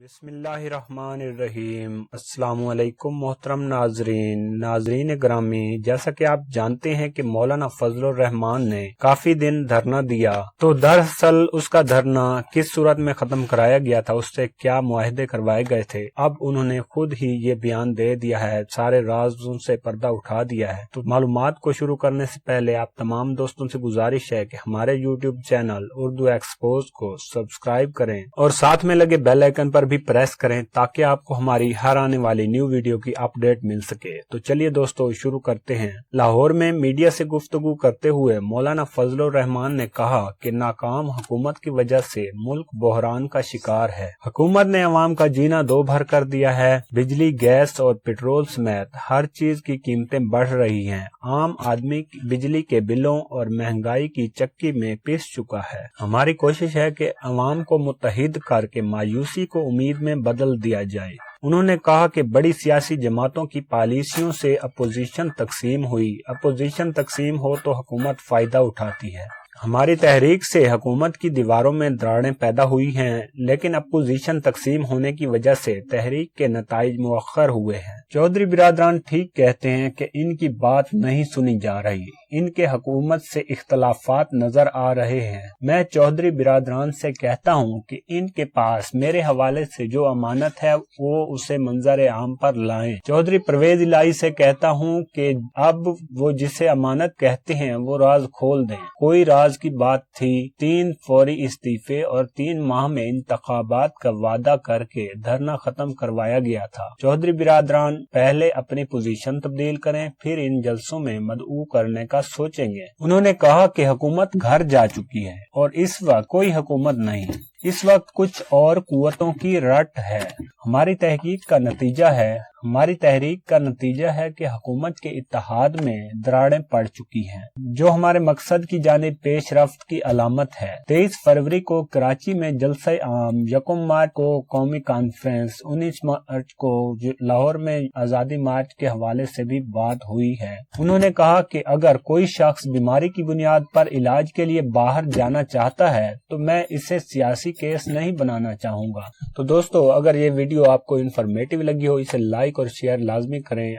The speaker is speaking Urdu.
بسم اللہ الرحمن الرحیم۔ السلام علیکم محترم ناظرین گرامی، جیسا کہ آپ جانتے ہیں کہ مولانا فضل الرحمان نے کافی دن دھرنا دیا، تو دراصل اس کا دھرنا کس صورت میں ختم کرایا گیا تھا، اس سے کیا معاہدے کروائے گئے تھے، اب انہوں نے خود ہی یہ بیان دے دیا ہے، سارے رازوں سے پردہ اٹھا دیا ہے۔ تو معلومات کو شروع کرنے سے پہلے آپ تمام دوستوں سے گزارش ہے کہ ہمارے یوٹیوب چینل اردو ایکسپوز کو سبسکرائب کریں اور ساتھ میں لگے بیل آئیکن پر بھی پریس کریں تاکہ آپ کو ہماری ہر آنے والی نیو ویڈیو کی اپ ڈیٹ مل سکے۔ تو چلیے دوستو شروع کرتے ہیں۔ لاہور میں میڈیا سے گفتگو کرتے ہوئے مولانا فضل الرحمان نے کہا کہ ناکام حکومت کی وجہ سے ملک بحران کا شکار ہے۔ حکومت نے عوام کا جینا دو بھر کر دیا ہے، بجلی، گیس اور پیٹرول سمیت ہر چیز کی قیمتیں بڑھ رہی ہیں، عام آدمی بجلی کے بلوں اور مہنگائی کی چکی میں پس چکا ہے۔ ہماری کوشش ہے کہ عوام کو متحد کر کے مایوسی کو امید میں بدل دیا جائے۔ انہوں نے کہا کہ بڑی سیاسی جماعتوں کی پالیسیوں سے اپوزیشن تقسیم ہوئی، اپوزیشن تقسیم ہو تو حکومت فائدہ اٹھاتی ہے۔ ہماری تحریک سے حکومت کی دیواروں میں دراڑیں پیدا ہوئی ہیں، لیکن اپوزیشن تقسیم ہونے کی وجہ سے تحریک کے نتائج مؤخر ہوئے ہیں۔ چودھری برادران ٹھیک کہتے ہیں کہ ان کی بات نہیں سنی جا رہی، ان کے حکومت سے اختلافات نظر آ رہے ہیں۔ میں چودھری برادران سے کہتا ہوں کہ ان کے پاس میرے حوالے سے جو امانت ہے وہ اسے منظر عام پر لائیں۔ چودھری پرویز الہی سے کہتا ہوں کہ اب وہ جسے امانت کہتے ہیں وہ راز کھول دیں۔ کوئی راز کی بات تھی، 3 فوری استعفے اور 3 ماہ میں انتخابات کا وعدہ کر کے دھرنا ختم کروایا گیا تھا۔ چودھری برادران پہلے اپنی پوزیشن تبدیل کریں، پھر ان جلسوں میں مدعو کرنے کا سوچیں گے۔ انہوں نے کہا کہ حکومت گھر جا چکی ہے اور اس وقت کوئی حکومت نہیں، اس وقت کچھ اور قوتوں کی رٹ ہے۔ ہماری تحقیق کا نتیجہ ہے کہ حکومت کے اتحاد میں دراڑیں پڑ چکی ہیں، جو ہمارے مقصد کی جانب پیش رفت کی علامت ہے۔ 23 فروری کو کراچی میں جلسہ عام، 1 مارچ کو قومی کانفرنس، 19 مارچ کو لاہور میں آزادی مارچ کے حوالے سے بھی بات ہوئی ہے۔ انہوں نے کہا کہ اگر کوئی شخص بیماری کی بنیاد پر علاج کے لیے باہر جانا چاہتا ہے تو میں اسے سیاسی کیس نہیں بنانا چاہوں گا۔ تو دوستو اگر یہ ویڈیو آپ کو انفارمیٹیو لگی ہو، اسے لائک اور شیئر لازمی کریں۔